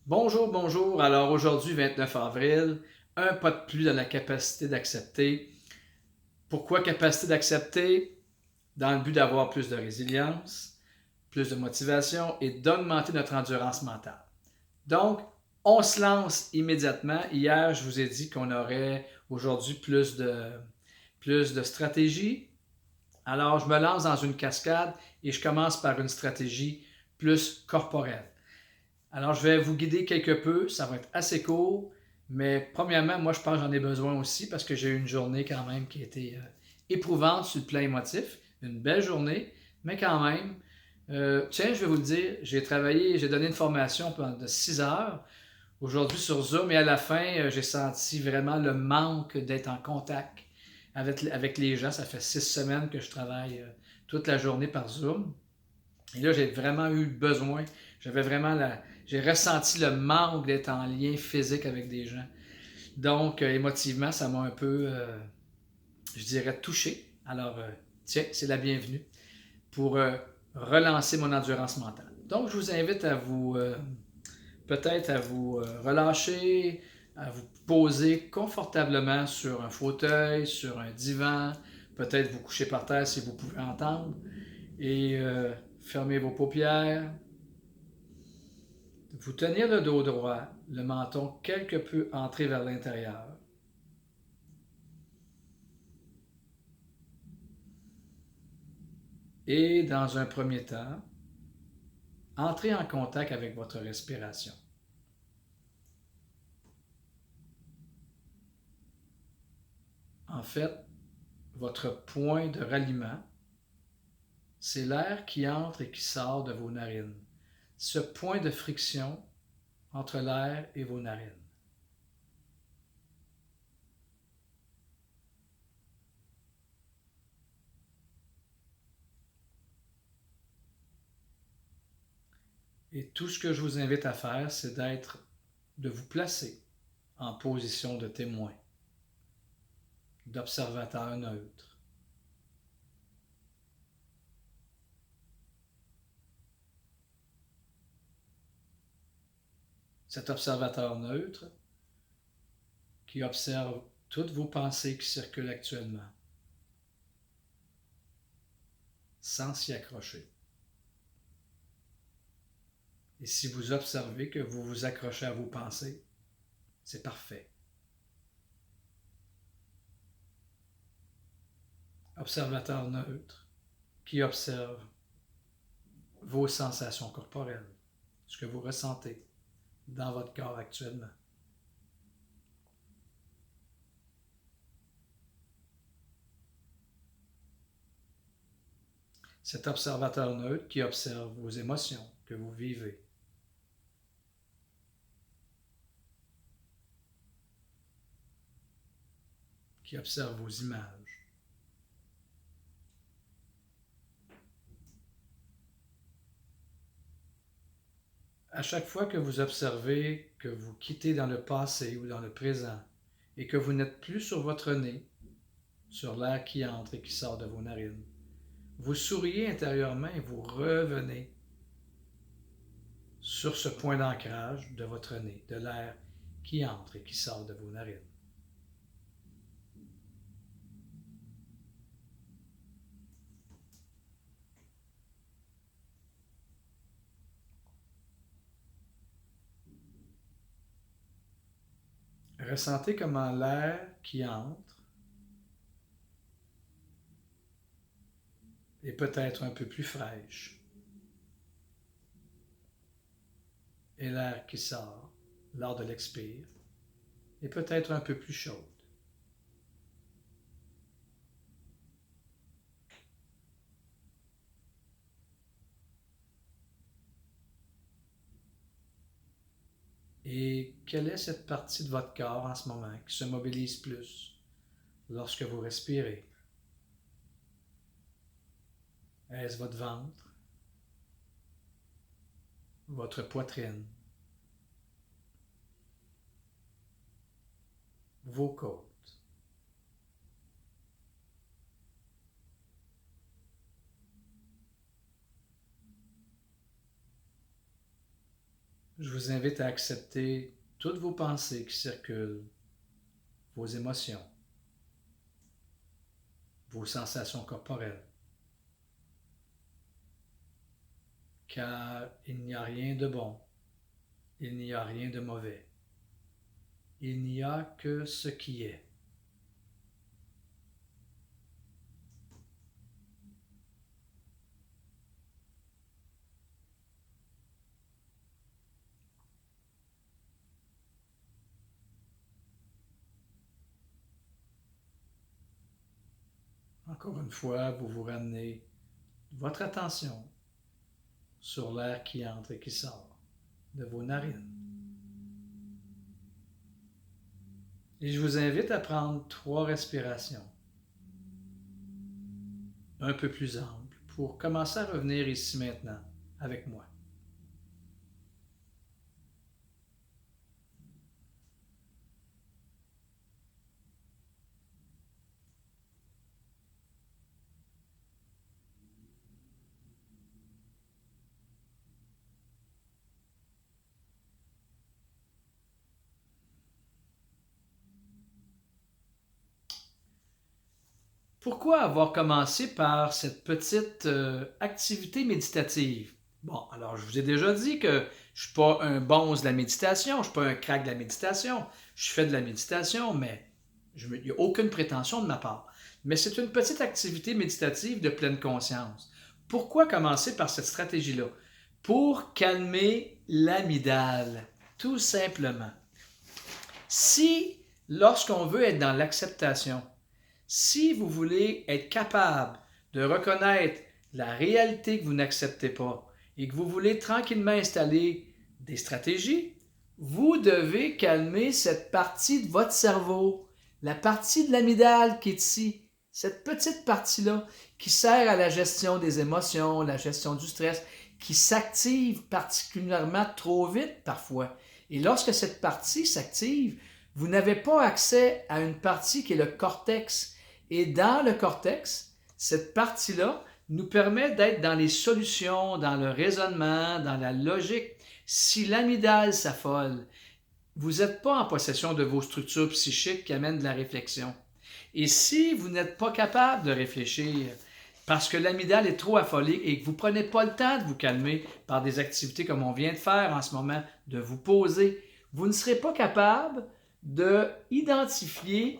Bonjour, bonjour. Alors aujourd'hui, 29 avril, un pas de plus dans la capacité d'accepter. Pourquoi capacité d'accepter? Dans le but d'avoir plus de résilience, plus de motivation et d'augmenter notre endurance mentale. Donc, on se lance immédiatement. Hier, je vous ai dit qu'on aurait aujourd'hui plus de stratégies. Alors, je me lance dans une cascade et je commence par une stratégie plus corporelle. Alors, je vais vous guider quelque peu. Ça va être assez court. Mais premièrement, moi, je pense que j'en ai besoin aussi parce que j'ai eu une journée quand même qui a été éprouvante sur le plan émotif. Une belle journée, mais quand même. Tiens, je vais vous le dire, j'ai donné une formation pendant de 6 heures aujourd'hui sur Zoom et à la fin, j'ai senti vraiment le manque d'être en contact avec les gens. Ça fait 6 semaines que je travaille toute la journée par Zoom. Et là, j'ai vraiment eu besoin, j'ai ressenti le manque d'être en lien physique avec des gens. Donc, émotivement, ça m'a un peu, je dirais, touché. Alors, tiens, c'est la bienvenue pour relancer mon endurance mentale. Donc, je vous invite à peut-être à vous relâcher, à vous poser confortablement sur un fauteuil, sur un divan, peut-être vous coucher par terre si vous pouvez entendre, et fermer vos paupières, vous tenir le dos droit, le menton quelque peu entré vers l'intérieur. Et dans un premier temps, entrez en contact avec votre respiration. En fait, votre point de ralliement, c'est l'air qui entre et qui sort de vos narines. Ce point de friction entre l'air et vos narines. Et tout ce que je vous invite à faire, c'est de vous placer en position de témoin, d'observateur neutre. Cet observateur neutre qui observe toutes vos pensées qui circulent actuellement, sans s'y accrocher. Et si vous observez que vous vous accrochez à vos pensées, c'est parfait. Observateur neutre qui observe vos sensations corporelles, ce que vous ressentez dans votre corps actuellement. Cet observateur neutre qui observe vos émotions que vous vivez. Qui observe vos images. À chaque fois que vous observez que vous quittez dans le passé ou dans le présent et que vous n'êtes plus sur votre nez, sur l'air qui entre et qui sort de vos narines, vous souriez intérieurement et vous revenez sur ce point d'ancrage de votre nez, de l'air qui entre et qui sort de vos narines. Ressentez comment l'air qui entre est peut-être un peu plus fraîche et l'air qui sort lors de l'expire est peut-être un peu plus chaude. Et quelle est cette partie de votre corps en ce moment qui se mobilise plus lorsque vous respirez? Est-ce votre ventre, votre poitrine, vos côtes? je vous invite à accepter toutes vos pensées qui circulent, vos émotions, vos sensations corporelles. Car il n'y a rien de bon, il n'y a rien de mauvais. Il n'y a que ce qui est. Encore une fois, vous vous ramenez votre attention sur l'air qui entre et qui sort de vos narines. Et je vous invite à prendre 3 respirations un peu plus amples pour commencer à revenir ici maintenant avec moi. Pourquoi avoir commencé par cette petite activité méditative? Bon, alors je vous ai déjà dit que je ne suis pas un bonze de la méditation, je ne suis pas un crack de la méditation. Je fais de la méditation, mais il n'y a aucune prétention de ma part. Mais c'est une petite activité méditative de pleine conscience. Pourquoi commencer par cette stratégie-là? Pour calmer l'amygdale, tout simplement. Si, lorsqu'on veut être dans l'acceptation, si vous voulez être capable de reconnaître la réalité que vous n'acceptez pas et que vous voulez tranquillement installer des stratégies, vous devez calmer cette partie de votre cerveau, la partie de l'amygdale qui est ici, cette petite partie-là qui sert à la gestion des émotions, la gestion du stress, qui s'active particulièrement trop vite parfois. Et lorsque cette partie s'active, vous n'avez pas accès à une partie qui est le cortex. Et dans le cortex, cette partie-là nous permet d'être dans les solutions, dans le raisonnement, dans la logique. Si l'amygdale s'affole, vous n'êtes pas en possession de vos structures psychiques qui amènent de la réflexion. Et si vous n'êtes pas capable de réfléchir parce que l'amygdale est trop affolée et que vous ne prenez pas le temps de vous calmer par des activités comme on vient de faire en ce moment, de vous poser, vous ne serez pas capable d'identifier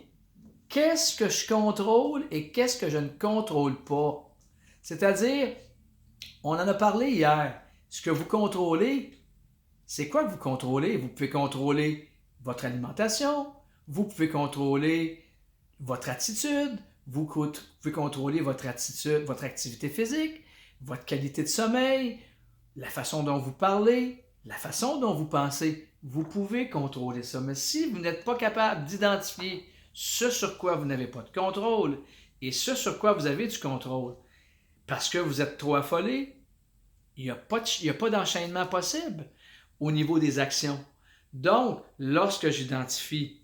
qu'est-ce que je contrôle et qu'est-ce que je ne contrôle pas. C'est-à-dire, on en a parlé hier, ce que vous contrôlez, c'est quoi que vous contrôlez? Vous pouvez contrôler votre alimentation, vous pouvez contrôler votre attitude, vous pouvez contrôler votre attitude, votre activité physique, votre qualité de sommeil, la façon dont vous parlez, la façon dont vous pensez. Vous pouvez contrôler ça. Mais si vous n'êtes pas capable d'identifier ce sur quoi vous n'avez pas de contrôle et ce sur quoi vous avez du contrôle, parce que vous êtes trop affolé, il n'y a pas d'enchaînement possible au niveau des actions. Donc, lorsque j'identifie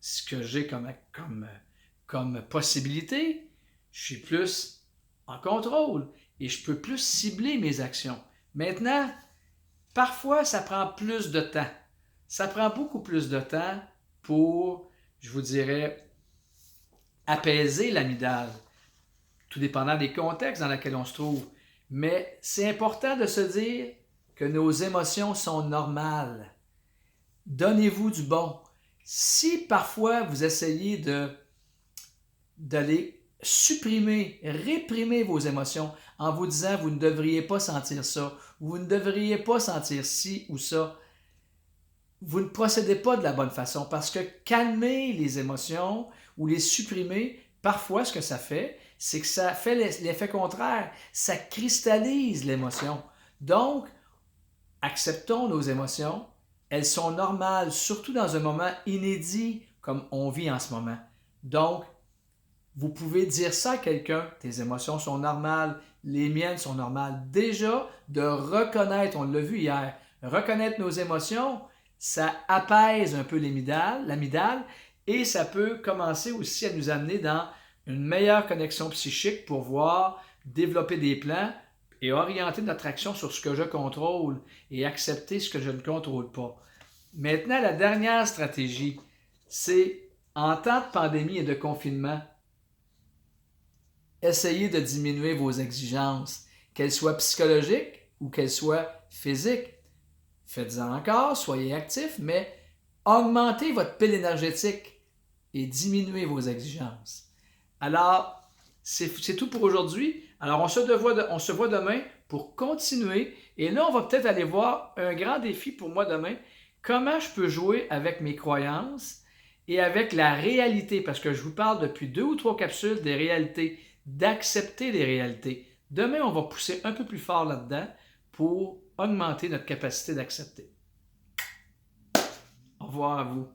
ce que j'ai comme possibilité, je suis plus en contrôle et je peux plus cibler mes actions. Maintenant, parfois, ça prend plus de temps. Ça prend beaucoup plus de temps pour, je vous dirais, apaiser l'amygdale, tout dépendant des contextes dans lesquels on se trouve. Mais c'est important de se dire que nos émotions sont normales. Donnez-vous du bon. Si parfois vous essayez d'aller supprimer, réprimer vos émotions en vous disant vous ne devriez pas sentir ça, vous ne devriez pas sentir ci ou ça, vous ne procédez pas de la bonne façon parce que calmer les émotions ou les supprimer, parfois ce que ça fait, c'est que ça fait l'effet contraire, ça cristallise l'émotion. Donc, acceptons nos émotions, elles sont normales, surtout dans un moment inédit comme on vit en ce moment. Donc, vous pouvez dire ça à quelqu'un, tes émotions sont normales, les miennes sont normales. Déjà, de reconnaître, on l'a vu hier, reconnaître nos émotions, ça apaise un peu l'amygdale et ça peut commencer aussi à nous amener dans une meilleure connexion psychique pour voir développer des plans et orienter notre action sur ce que je contrôle et accepter ce que je ne contrôle pas. Maintenant, la dernière stratégie, c'est en temps de pandémie et de confinement, essayez de diminuer vos exigences, qu'elles soient psychologiques ou qu'elles soient physiques. Faites-en encore, soyez actifs, mais augmentez votre pile énergétique et diminuez vos exigences. Alors, c'est tout pour aujourd'hui. Alors, on se voit demain pour continuer. Et là, on va peut-être aller voir un grand défi pour moi demain. Comment je peux jouer avec mes croyances et avec la réalité, parce que je vous parle depuis 2 ou 3 capsules des réalités, d'accepter les réalités. Demain, on va pousser un peu plus fort là-dedans pour augmenter notre capacité d'accepter. Au revoir à vous.